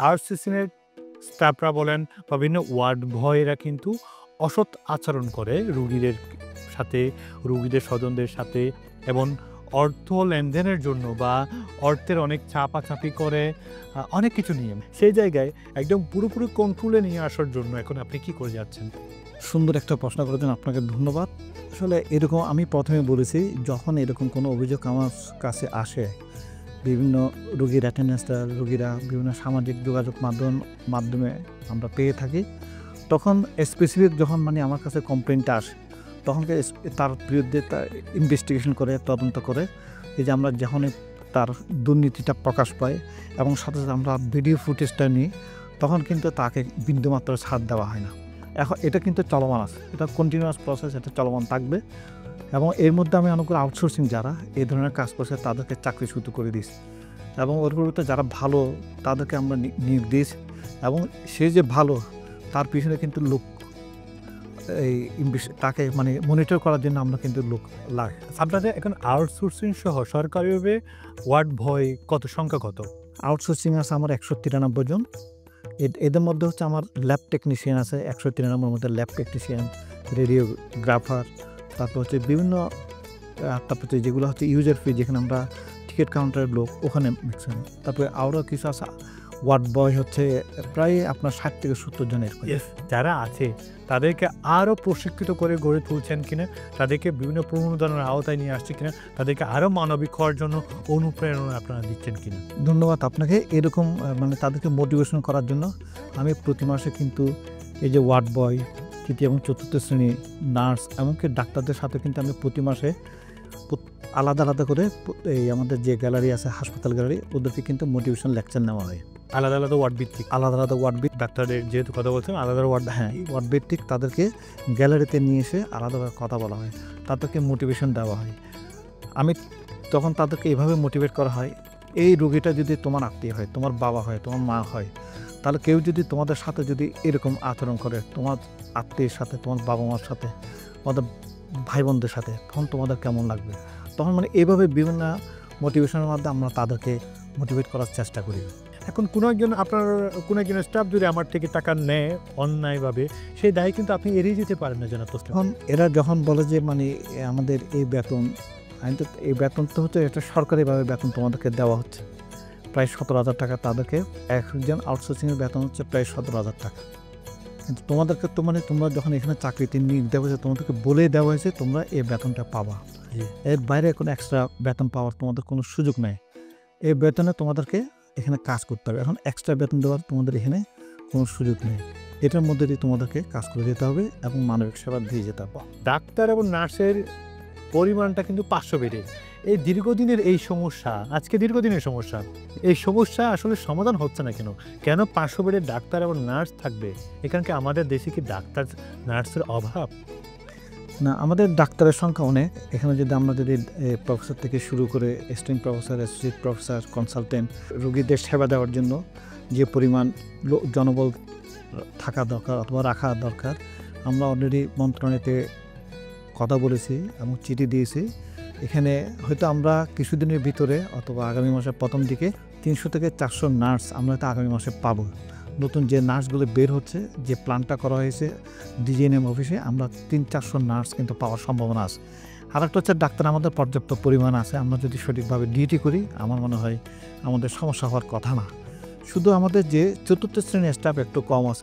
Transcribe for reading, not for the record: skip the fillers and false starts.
আউটসোর্সিংয়ের স্টাফরা বলেন বা বিভিন্ন ওয়ার্ড বয়রা কিন্তু অসৎ আচরণ করে রুগীদের সাথে, রুগীদের স্বজনদের সাথে এবং অর্থ লেনদেনের জন্য বা অর্থের অনেক চাপাচাপি করে অনেক কিছু নিয়ে। সেই জায়গায় একদম পুরোপুরি কন্ট্রোলে নিয়ে আসার জন্য এখন আপনি কি করে যাচ্ছেন? সুন্দর একটা প্রশ্ন করার জন্য আপনাকে ধন্যবাদ। আসলে এরকম আমি প্রথমে বলেছি, যখন এরকম কোনো অভিযোগ আমার কাছে আসে, বিভিন্ন রোগীর অ্যাটেন্ডেন্সটা রোগীরা বিভিন্ন সামাজিক যোগাযোগ মাধ্যমে আমরা পেয়ে থাকি, তখন স্পেসিফিক যখন আমার কাছে কমপ্লেনটা আসে, তখন তার বিরুদ্ধে তার ইনভেস্টিগেশন করে, তদন্ত করে, এই যে আমরা যখনই তার দুর্নীতিটা প্রকাশ পায় এবং সাথে সাথে আমরা ভিডিও ফুটেজটা নিই, তখন কিন্তু তাকে বিন্দুমাত্র ছাড় দেওয়া হয় না। এখন এটা কিন্তু চলমান আছে, এটা কন্টিনিউয়াস প্রসেস, এটা চলমান থাকবে। এবং এর মধ্যে আমি অনেকগুলো আউটসোর্সিং যারা এই ধরনের কাজ করছে তাদেরকে চাকরিচ্যুত করে দিয়েছি, এবং ওর পরিবর্তে যারা ভালো তাদেরকে আমরা নিয়োগ দিয়েছি, এবং সে যে ভালো তার পিছনে কিন্তু লোক এই তাকে মনিটর করার জন্য আমরা কিন্তু লোক লাগে। আপনাদের এখন আউটসোর্সিং সহ সরকারিভাবে ওয়ার্ড বয় সংখ্যা কত? আউটসোর্সিং আছে আমার 193 জন। এদের মধ্যে হচ্ছে আমার ল্যাব টেকনিশিয়ান আছে 193 মধ্যে, ল্যাব টেকনিশিয়ান, রেডিওগ্রাফার, তারপর হচ্ছে বিভিন্ন, তারপর যেগুলো হচ্ছে ইউজার ফি, যেখানে আমরা টিকিট কাউন্টারের লোক, ওখানে ম্যাক্সিমাম। তারপরে আরও কিছু আছে ওয়ার্ড বয় হচ্ছে প্রায় আপনার 60 থেকে 70 জনের। যারা আছে তাদেরকে আরও প্রশিক্ষিত করে গড়ে তুলছেন কিনা, তাদেরকে বিভিন্ন প্রণোদনার আওতায় নিয়ে আসছে কিনা, তাদেরকে আরও মানবিক হওয়ার জন্য অনুপ্রেরণা আপনারা দিচ্ছেন কিনা? ধন্যবাদ আপনাকে। এরকম তাদেরকে মোটিভেশন করার জন্য আমি প্রতি মাসে কিন্তু এই যে ওয়ার্ড বয়, তৃতীয় এবং চতুর্থ শ্রেণী নার্স, এমনকি ডাক্তারদের সাথে কিন্তু আমি প্রতি মাসে আলাদা আলাদা করে এই আমাদের যে গ্যালারি আছে, হাসপাতাল গ্যালারি, ওদেরকে কিন্তু মোটিভেশন লেকচার নেওয়া হয়। আলাদা আলাদা ওয়ার্ড ভিত্তিক, আলাদা আলাদা ওয়ার্ড ভিত্তিক ডাক্তারদের যেহেতু কথা বলছেন আলাদা ওয়ার্ড, হ্যাঁ ওয়ার্ড ভিত্তিক তাদেরকে গ্যালারিতে নিয়ে এসে আলাদাভাবে কথা বলা হয়, তাদেরকে মোটিভেশন দেওয়া হয়। আমি তখন তাদেরকে এভাবে মোটিভেট করা হয়, এই রোগীটা যদি তোমার আত্মীয় হয়, তোমার বাবা হয়, তোমার মা হয়, তাহলে কেউ যদি তোমাদের সাথে যদি এরকম আচরণ করে, তোমার আত্মীয়ের সাথে, তোমার বাবা মার সাথে, তোমাদের ভাই বোনদের সাথে, তখন তোমাদের কেমন লাগবে? তখন এইভাবে বিভিন্ন মোটিভেশনের মাধ্যমে আমরা তাদেরকে মোটিভেট করার চেষ্টা করি। এখন আপনার কোনো একজনের স্টাফ যদি আমার থেকে টাকা নেয় অন্যায়ভাবে, সেই দায় কিন্তু আপনি এড়িয়ে যেতে পারেন না জনাব তোসলিম। এখন এরা যখন বলে যে আমাদের এই বেতন, এই বেতন তো হচ্ছে এটা সরকারিভাবে বেতন তোমাদেরকে দেওয়া হচ্ছে প্রায় 17,000 টাকা, তাদেরকে একজন আউটসোর্সিংয়ের বেতন হচ্ছে প্রায় 17,000 টাকা। কিন্তু তোমাদেরকে তো তোমরা যখন এখানে চাকরিতে নিয়োগ দেওয়া হয়েছে, তোমাদেরকে বলে দেওয়া হয়েছে তোমরা এই বেতনটা পাবা, এর বাইরে কোনো এক্সট্রা বেতন পাওয়ার তোমাদের কোনো সুযোগ নেই। এই বেতনে তোমাদেরকে এখানে কাজ করতে হবে, এখন এক্সট্রা বেতন দেওয়ার তোমাদের এখানে কোনো সুযোগ নেই। এটার মধ্যে দিয়ে তোমাদেরকে কাজ করে যেতে হবে এবং মানবিক সেবা দিয়ে যেতে হবে। ডাক্তার এবং নার্সের পরিমাণটা কিন্তু 500 বেড়ে, এই দীর্ঘদিনের এই সমস্যা, আজকে দীর্ঘদিনের সমস্যা, এই সমস্যা আসলে সমাধান হচ্ছে না কেন 500 বেডের ডাক্তার এবং নার্স থাকবে? এখানকে আমাদের দেশে কি ডাক্তার নার্সের অভাব? না, আমাদের ডাক্তারের সংখ্যা অনেক। এখানে আমরা যদি প্রফেসর থেকে শুরু করে assistant professor, associate professor, consultant, রোগীদের সেবা দেওয়ার জন্য যে পরিমাণ জনবল থাকা দরকার অথবা রাখা দরকার, আমরা অলরেডি মন্ত্রণালয়তে কথা বলেছি এবং চিঠি দিয়েছি। এখানে হয়তো আমরা কিছুদিনের ভিতরে অথবা আগামী মাসের প্রথম দিকে 300 থেকে 400 নার্স আমরা হয়তো আগামী মাসে পাবো। নতুন যে নার্সগুলো বের হচ্ছে, যে প্ল্যানটা করা হয়েছে ডিজিএনএম অফিসে, আমরা 300-400 নার্স কিন্তু পাওয়ার সম্ভাবনা আছে। আর একটা হচ্ছে ডাক্তার আমাদের পর্যাপ্ত পরিমাণ আছে, আমরা যদি সঠিকভাবে ডিউটি করি আমার মনে হয় আমাদের সমস্যা হওয়ার কথা না। শুধু আমাদের যে চতুর্থ শ্রেণীর স্টাফ একটু কম আছে,